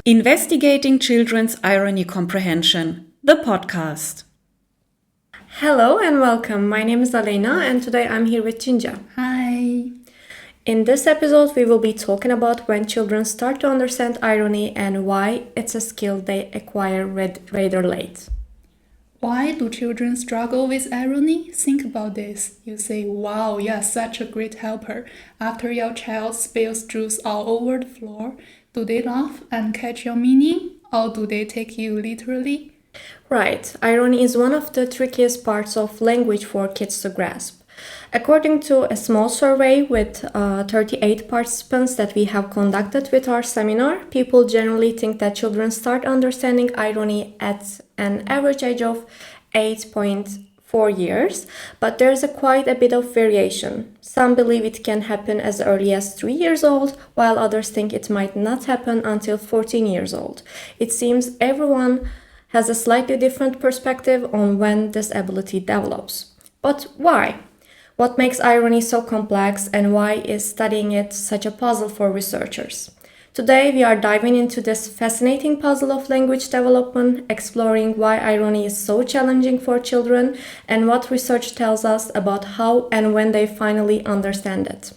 Investigating Children's Irony Comprehension, the podcast. Hello and welcome. My name is Alena and today I'm here with Jinja. Hi. In this episode, we will be talking about when children start to understand irony and why it's a skill they acquire rather late. Why do children struggle with irony? Think about this. You say, wow, you're such a great helper. After your child spills juice all over the floor, do they laugh and catch your meaning? Or do they take you literally? Right. Irony is one of the trickiest parts of language for kids to grasp. According to a small survey with 38 participants that we have conducted with our seminar, people generally think that children start understanding irony at an average age of 8.4 years, but there's quite a bit of variation. Some believe it can happen as early as 3 years old, while others think it might not happen until 14 years old. It seems everyone has a slightly different perspective on when this ability develops. But why? What makes irony so complex and why is studying it such a puzzle for researchers? Today we are diving into this fascinating puzzle of language development, exploring why irony is so challenging for children and what research tells us about how and when they finally understand it.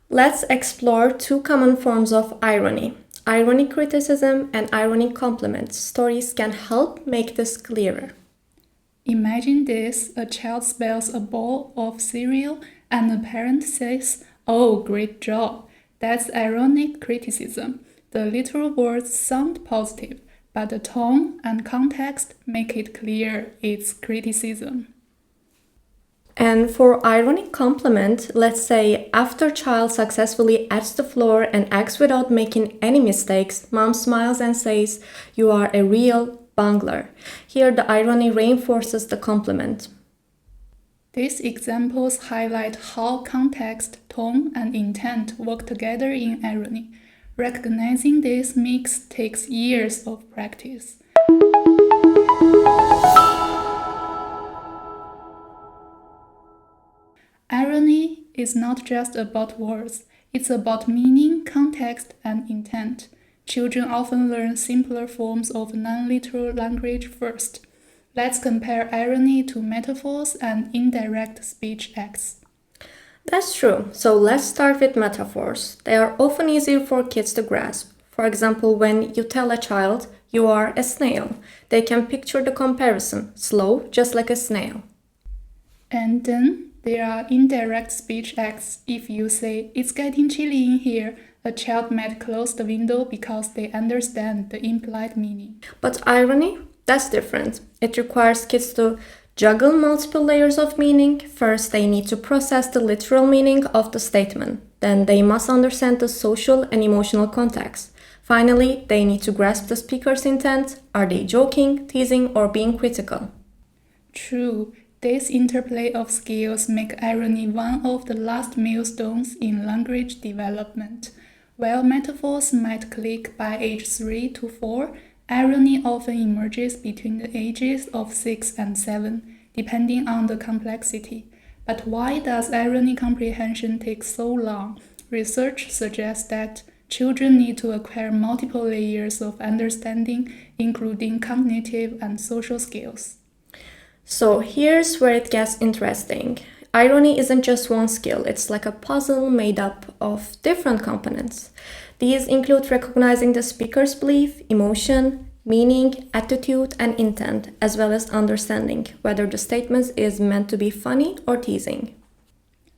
Let's explore two common forms of irony. Ironic criticism and ironic compliment. Stories can help make this clearer. Imagine this, a child spells a bowl of cereal and a parent says, "Oh, great job." That's ironic criticism. The literal words sound positive, but the tone and context make it clear it's criticism. And for ironic compliment, let's say after child successfully adds the floor and acts without making any mistakes, mom smiles and says, "You are a real bungler." Here the irony reinforces the compliment. These examples highlight how context, tone, and intent work together in irony. Recognizing this mix takes years of practice. Irony is not just about words, it's about meaning, context, and intent. Children often learn simpler forms of non-literal language first. Let's compare irony to metaphors and indirect speech acts. That's true. So let's start with metaphors. They are often easier for kids to grasp. For example, when you tell a child, "You are a snail," they can picture the comparison, slow, just like a snail. And then there are indirect speech acts. If you say, "It's getting chilly in here," a child might close the window because they understand the implied meaning. But irony? That's different. It requires kids to juggle multiple layers of meaning. First, they need to process the literal meaning of the statement. Then they must understand the social and emotional context. Finally, they need to grasp the speaker's intent. Are they joking, teasing, or being critical? True. This interplay of skills make irony one of the last milestones in language development. While metaphors might click by age 3 to 4, irony often emerges between the ages of 6 and 7, depending on the complexity. But why does irony comprehension take so long? Research suggests that children need to acquire multiple layers of understanding, including cognitive and social skills. So here's where it gets interesting. Irony isn't just one skill, it's like a puzzle made up of different components. These include recognizing the speaker's belief, emotion, meaning, attitude, and intent, as well as understanding whether the statement is meant to be funny or teasing.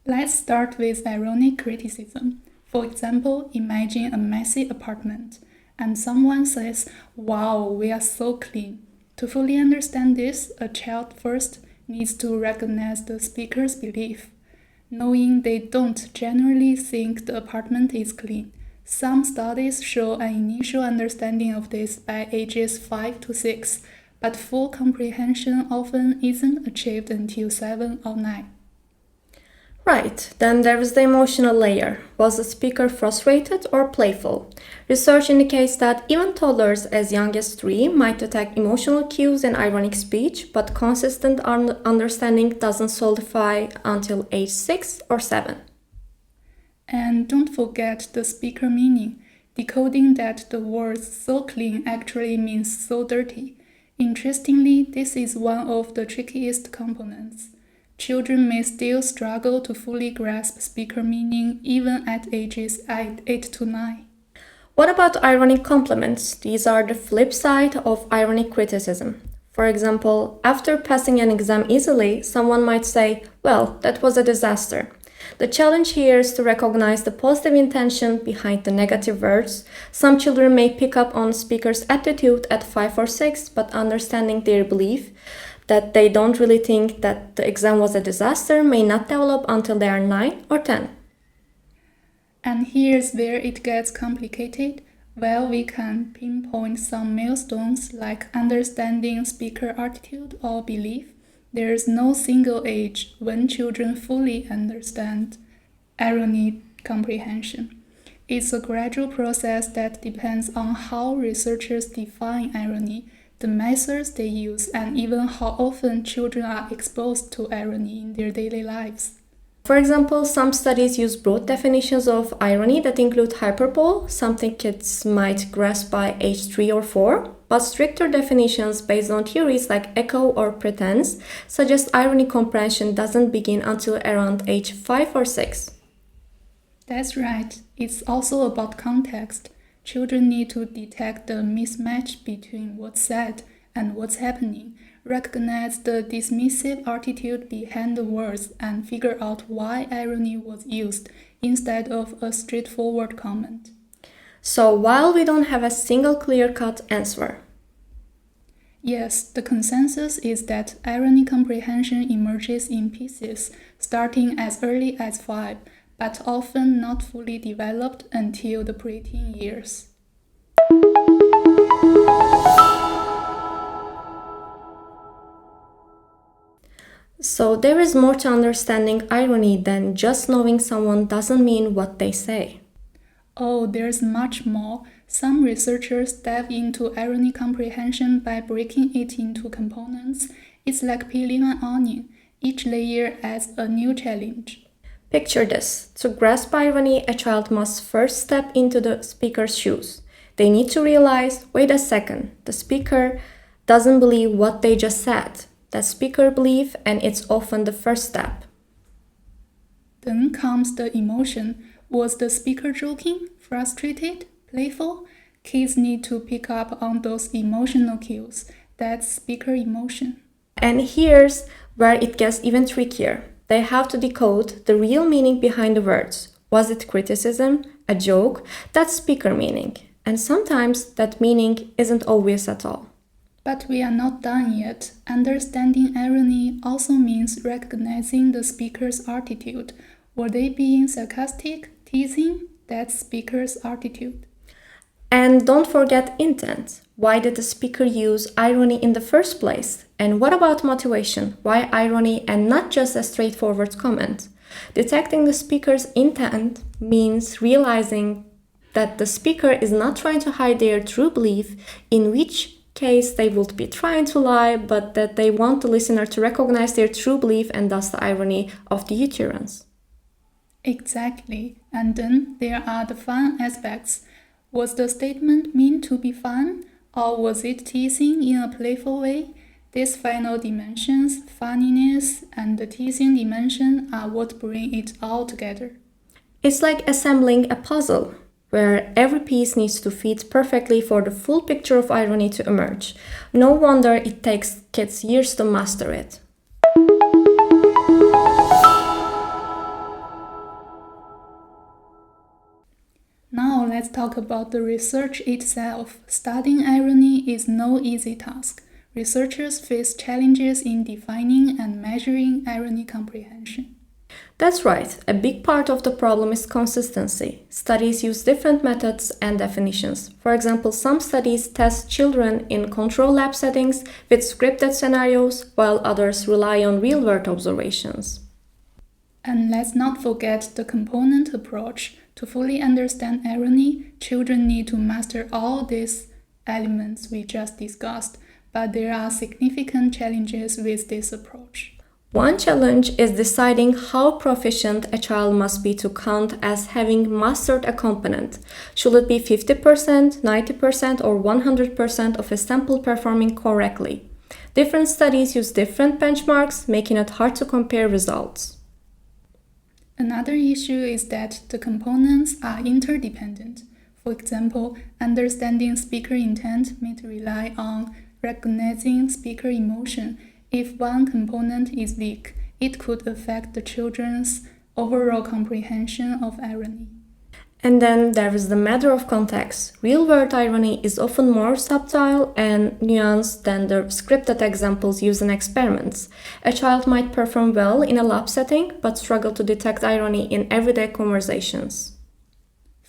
Let's start with ironic criticism. For example, imagine a messy apartment, and someone says, "Wow, we are so clean." To fully understand this, a child first needs to recognize the speaker's belief, knowing they don't generally think the apartment is clean. Some studies show an initial understanding of this by ages 5 to 6, but full comprehension often isn't achieved until 7 or 9. Right, then there is the emotional layer. Was the speaker frustrated or playful? Research indicates that even toddlers as young as 3 might detect emotional cues in ironic speech, but consistent understanding doesn't solidify until age 6 or 7. And don't forget the speaker meaning. Decoding that the words "so clean" actually means "so dirty." Interestingly, this is one of the trickiest components. Children may still struggle to fully grasp speaker meaning even at ages 8 to 9. What about ironic compliments? These are the flip side of ironic criticism. For example, after passing an exam easily, someone might say, "Well, that was a disaster." The challenge here is to recognize the positive intention behind the negative words. Some children may pick up on speakers' attitude at 5 or 6, but understanding their belief that they don't really think that the exam was a disaster may not develop until they are 9 or 10. And here's where it gets complicated. Well, we can pinpoint some milestones like understanding speaker attitude or belief. There is no single age when children fully understand irony comprehension. It's a gradual process that depends on how researchers define irony, the methods they use, and even how often children are exposed to irony in their daily lives. For example, some studies use broad definitions of irony that include hyperbole, something kids might grasp by age 3 or 4, but stricter definitions based on theories like echo or pretense suggest irony comprehension doesn't begin until around age 5 or 6. That's right. It's also about context. Children need to detect the mismatch between what's said and what's happening, recognize the dismissive attitude behind the words, and figure out why irony was used instead of a straightforward comment. So while we don't have a single clear-cut answer, yes, the consensus is that irony comprehension emerges in pieces, starting as early as 5, but often not fully developed until the preteen years. So there is more to understanding irony than just knowing someone doesn't mean what they say. Oh, there's much more. Some researchers dive into irony comprehension by breaking it into components. It's like peeling an onion. Each layer adds a new challenge. Picture this. To grasp irony, a child must first step into the speaker's shoes. They need to realize, wait a second, the speaker doesn't believe what they just said. The speaker believes, and it's often the first step. Then comes the emotion. Was the speaker joking, frustrated, playful? Kids need to pick up on those emotional cues. That's speaker emotion. And here's where it gets even trickier. They have to decode the real meaning behind the words. Was it criticism, a joke? That's speaker meaning. And sometimes that meaning isn't obvious at all. But we are not done yet. Understanding irony also means recognizing the speaker's attitude. Were they being sarcastic, teasing? That's speaker's attitude. And don't forget intent. Why did the speaker use irony in the first place? And what about motivation? Why irony and not just a straightforward comment? Detecting the speaker's intent means realizing that the speaker is not trying to hide their true belief, in which case they would be trying to lie, but that they want the listener to recognize their true belief and thus the irony of the utterance. Exactly. And then there are the fun aspects. Was the statement meant to be fun, or was it teasing in a playful way? These final dimensions, funniness and the teasing dimension, are what bring it all together. It's like assembling a puzzle, where every piece needs to fit perfectly for the full picture of irony to emerge. No wonder it takes kids years to master it. Now let's talk about the research itself. Studying irony is no easy task. Researchers face challenges in defining and measuring irony comprehension. That's right. A big part of the problem is consistency. Studies use different methods and definitions. For example, some studies test children in control lab settings with scripted scenarios, while others rely on real-world observations. And let's not forget the component approach. To fully understand irony, children need to master all these elements we just discussed, but there are significant challenges with this approach. One challenge is deciding how proficient a child must be to count as having mastered a component. Should it be 50%, 90%, or 100% of a sample performing correctly? Different studies use different benchmarks, making it hard to compare results. Another issue is that the components are interdependent. For example, understanding speaker intent may rely on recognizing speaker emotion. If one component is weak, it could affect the children's overall comprehension of irony. And then there is the matter of context. Real-world irony is often more subtle and nuanced than the scripted examples used in experiments. A child might perform well in a lab setting, but struggle to detect irony in everyday conversations.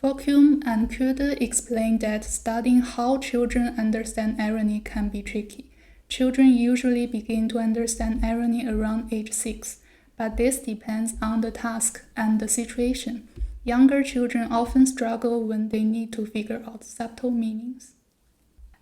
Falkum and Köder explain that studying how children understand irony can be tricky. Children usually begin to understand irony around age 6, but this depends on the task and the situation. Younger children often struggle when they need to figure out subtle meanings.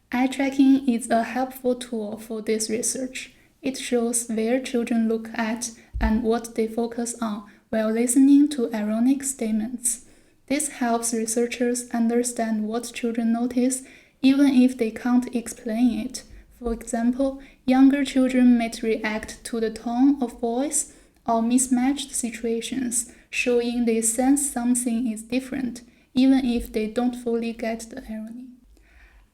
Eye tracking is a helpful tool for this research. It shows where children look at and what they focus on while listening to ironic statements. This helps researchers understand what children notice, even if they can't explain it. For example, younger children might react to the tone of voice or mismatched situations, showing they sense something is different, even if they don't fully get the irony.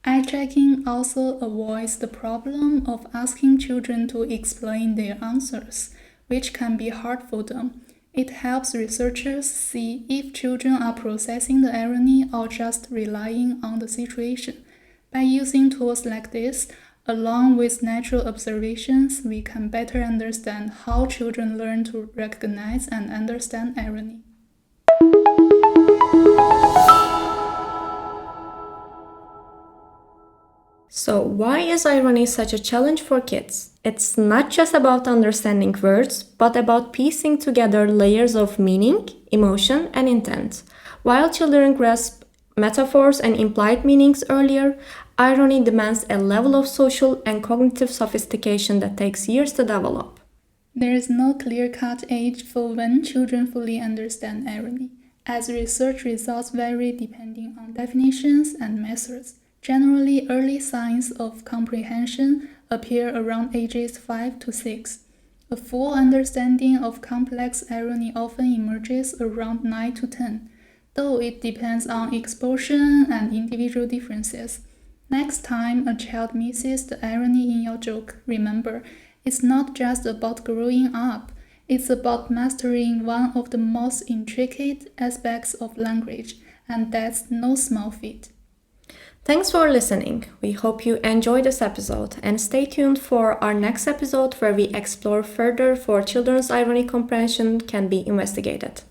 Eye tracking also avoids the problem of asking children to explain their answers, which can be hard for them. It helps researchers see if children are processing the irony or just relying on the situation. By using tools like this, along with natural observations, we can better understand how children learn to recognize and understand irony. So, why is irony such a challenge for kids? It's not just about understanding words, but about piecing together layers of meaning, emotion, and intent. While children grasp metaphors and implied meanings earlier, irony demands a level of social and cognitive sophistication that takes years to develop. There is no clear-cut age for when children fully understand irony, as research results vary depending on definitions and methods. Generally, early signs of comprehension appear around ages 5 to 6. A full understanding of complex irony often emerges around 9 to 10, though it depends on exposure and individual differences. Next time a child misses the irony in your joke, remember, it's not just about growing up, it's about mastering one of the most intricate aspects of language, and that's no small feat. Thanks for listening. We hope you enjoyed this episode, and stay tuned for our next episode where we explore further for children's irony comprehension can be investigated.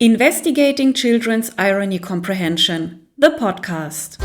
Investigating Children's Irony Comprehension, the podcast.